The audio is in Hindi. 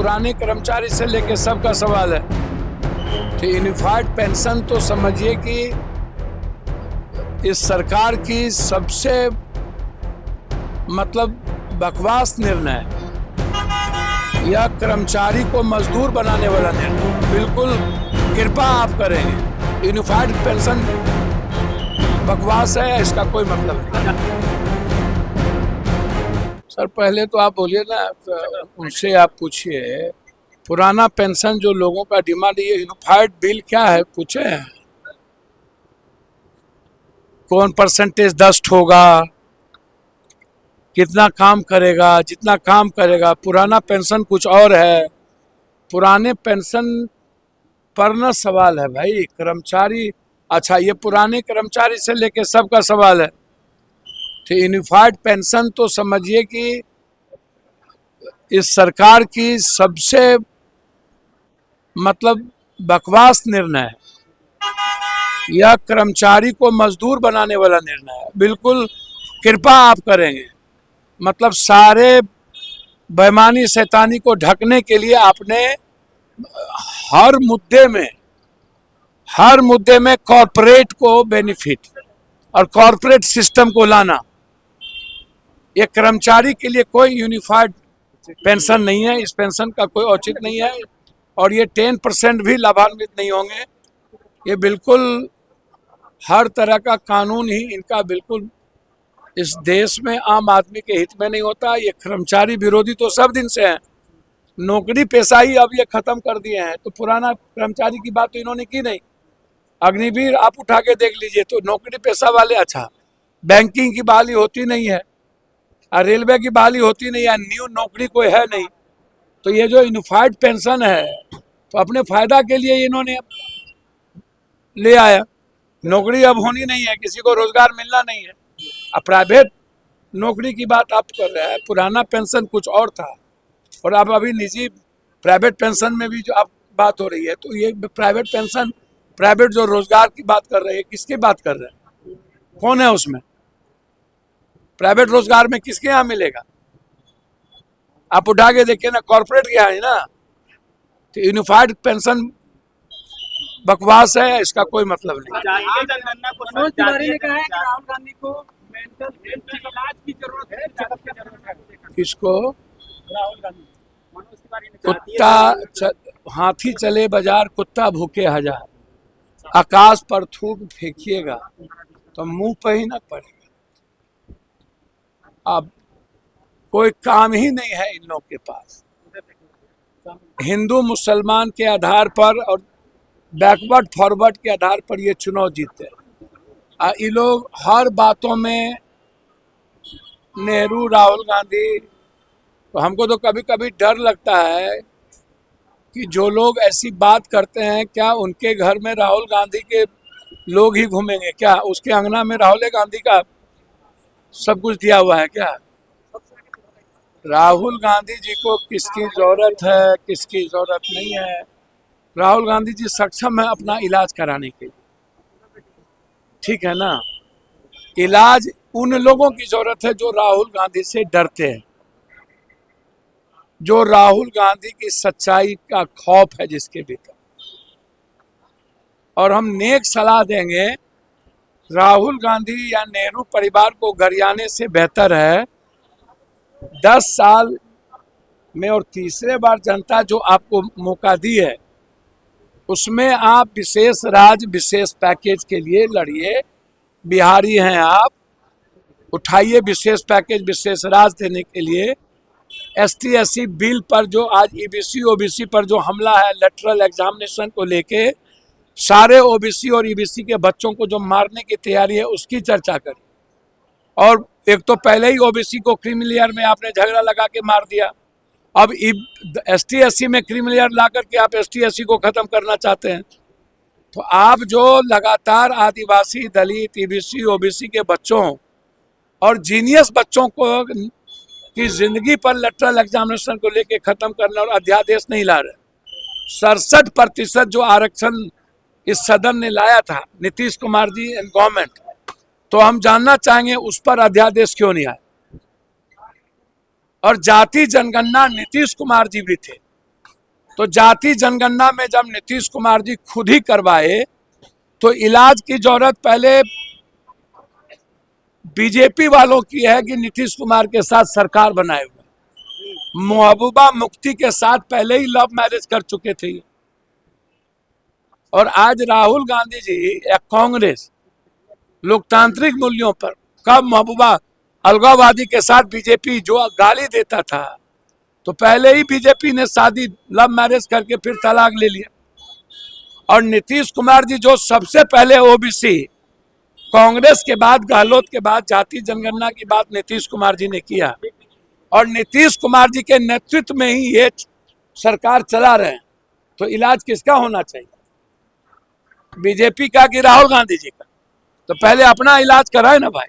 पुराने कर्मचारी से लेके सबका सवाल है। तो यूनिफाइड पेंशन तो समझिए कि इस सरकार की सबसे बकवास निर्णय है। यह कर्मचारी को मजदूर बनाने वाला निर्णय। बिल्कुल कृपा आप करेंगे। यूनिफाइड पेंशन बकवास है, इसका कोई मतलब नहीं। सर पहले तो आप बोलिए ना, तो उनसे आप पूछिए पुराना पेंशन जो लोगों का डिमांड, ये यूनिफाइड बिल क्या है पूछे हैं? कौन परसेंटेज दस्ट होगा, कितना काम करेगा, जितना काम करेगा। पुराना पेंशन कुछ और है। पुराने पेंशन पर न सवाल है भाई। कर्मचारी, अच्छा ये पुराने कर्मचारी से लेके सबका सवाल है। तो यूनिफाइड पेंशन तो समझिए कि इस सरकार की सबसे बकवास निर्णय है। यह कर्मचारी को मजदूर बनाने वाला निर्णय है। बिल्कुल कृपा आप करेंगे। सारे बेईमानी शैतानी को ढकने के लिए आपने हर मुद्दे में कॉरपोरेट को बेनिफिट और कॉरपोरेट सिस्टम को लाना। ये कर्मचारी के लिए कोई यूनिफाइड पेंशन नहीं है। इस पेंशन का कोई औचित्य नहीं है और ये 10% भी लाभान्वित नहीं होंगे। ये बिल्कुल हर तरह का कानून ही इनका बिल्कुल इस देश में आम आदमी के हित में नहीं होता। ये कर्मचारी विरोधी तो सब दिन से है। नौकरी पेशा ही अब ये खत्म कर दिए हैं। तो पुराना कर्मचारी की बात तो इन्होंने की नहीं। अग्निवीर आप उठा के देख लीजिए तो नौकरी पेशा वाले, अच्छा बैंकिंग की बहाली होती नहीं है, रेलवे की बहाली होती नहीं है, न्यू नौकरी कोई है नहीं। तो ये जो यूनिफाइड पेंशन है तो अपने फायदा के लिए इन्होंने ले आया। नौकरी अब होनी नहीं है, किसी को रोजगार मिलना नहीं है। अब प्राइवेट नौकरी की बात आप कर रहे हैं। पुराना पेंशन कुछ और था और अब अभी निजी प्राइवेट पेंशन में भी जो आप बात हो रही है, तो ये प्राइवेट पेंशन, प्राइवेट जो रोजगार की बात कर रहे हैं, किसकी बात कर रहे हैं? कौन है उसमें? प्राइवेट रोजगार में किसके यहाँ मिलेगा? आप उठा के देखिए ना, कॉर्पोरेट के यहाँ है ना। तो यूनिफाइड पेंशन बकवास है, इसका कोई मतलब नहीं। मनोज तिवारी ने कहा है कि राहुल गांधी को मेंटल हेल्थ इलाज की जरूरत है, चेकअप की जरूरत है। किसको? राहुल गांधी। मनोज तिवारी ने कुत्ता हाथी चले बाजार, कुत्ता भूखे हजार। आकाश पर थूक फेंकिएगा तो मुंह पे ही ना पड़ेगा। अब कोई काम ही नहीं है इन लोगों के पास। हिंदू मुसलमान के आधार पर और बैकवर्ड फॉरवर्ड के आधार पर ये चुनाव जीते। ये लोग हर बातों में नेहरू, राहुल गांधी। तो हमको तो कभी कभी डर लगता है कि जो लोग ऐसी बात करते हैं, क्या उनके घर में राहुल गांधी के लोग ही घूमेंगे क्या? उसके अंगना में राहुल गांधी का सब कुछ दिया हुआ है क्या? राहुल गांधी जी को किसकी जरूरत है, किसकी जरूरत नहीं है? राहुल गांधी जी सक्षम है अपना इलाज कराने के लिए, ठीक है ना। इलाज उन लोगों की जरूरत है जो राहुल गांधी से डरते हैं, जो राहुल गांधी की सच्चाई का खौफ है जिसके भीतर। और हम नेक सलाह देंगे, राहुल गांधी या नेहरू परिवार को गरियाने से बेहतर है 10 साल में और तीसरे बार जनता जो आपको मौका दी है उसमें आप विशेष राज्य विशेष पैकेज के लिए लड़िए। बिहारी हैं आप, उठाइए विशेष पैकेज विशेष राज्य देने के लिए। ST SC बिल पर जो आज EBC OBC पर जो हमला है, लेटरल एग्जामिनेशन को लेके सारे OBC और EBC के बच्चों को जो मारने की तैयारी है उसकी चर्चा करें। और एक तो पहले ही OBC को क्रीमिलियर में आपने झगड़ा लगा के मार दिया, अब ST SC में क्रीमिलियर ला करके आप ST SC को खत्म करना चाहते हैं। तो आप जो लगातार आदिवासी, दलित, EBC OBC के बच्चों और जीनियस बच्चों को की जिंदगी पर लेटरल एग्जामिनेशन को लेके खत्म करना और अध्यादेश नहीं ला रहे। 67% जो आरक्षण इस सदन ने लाया था, नीतीश कुमार जी एंड गवर्नमेंट, तो हम जानना चाहेंगे उस पर अध्यादेश क्यों नहीं आया। और जाति जनगणना नीतीश कुमार जी भी थे, तो जाति जनगणना में जब नीतीश कुमार जी खुद ही करवाए तो इलाज की जरूरत पहले बीजेपी वालों की है कि नीतीश कुमार के साथ सरकार बनाए हुए। महबूबा मुफ्ती के साथ पहले ही लव मैरिज कर चुके थे और आज राहुल गांधी जी या कांग्रेस लोकतांत्रिक मूल्यों पर कब महबूबा अलगाववादी के साथ बीजेपी जो गाली देता था तो पहले ही बीजेपी ने शादी लव मैरिज करके फिर तलाक ले लिया। और नीतीश कुमार जी जो सबसे पहले ओबीसी कांग्रेस के बाद गहलोत के बाद जाति जनगणना की बात नीतीश कुमार जी ने किया और नीतीश कुमार जी के नेतृत्व में ही ये सरकार चला रहे हैं। तो इलाज किसका होना चाहिए, बीजेपी का कि राहुल गांधी जी का? तो पहले अपना इलाज कराए ना भाई।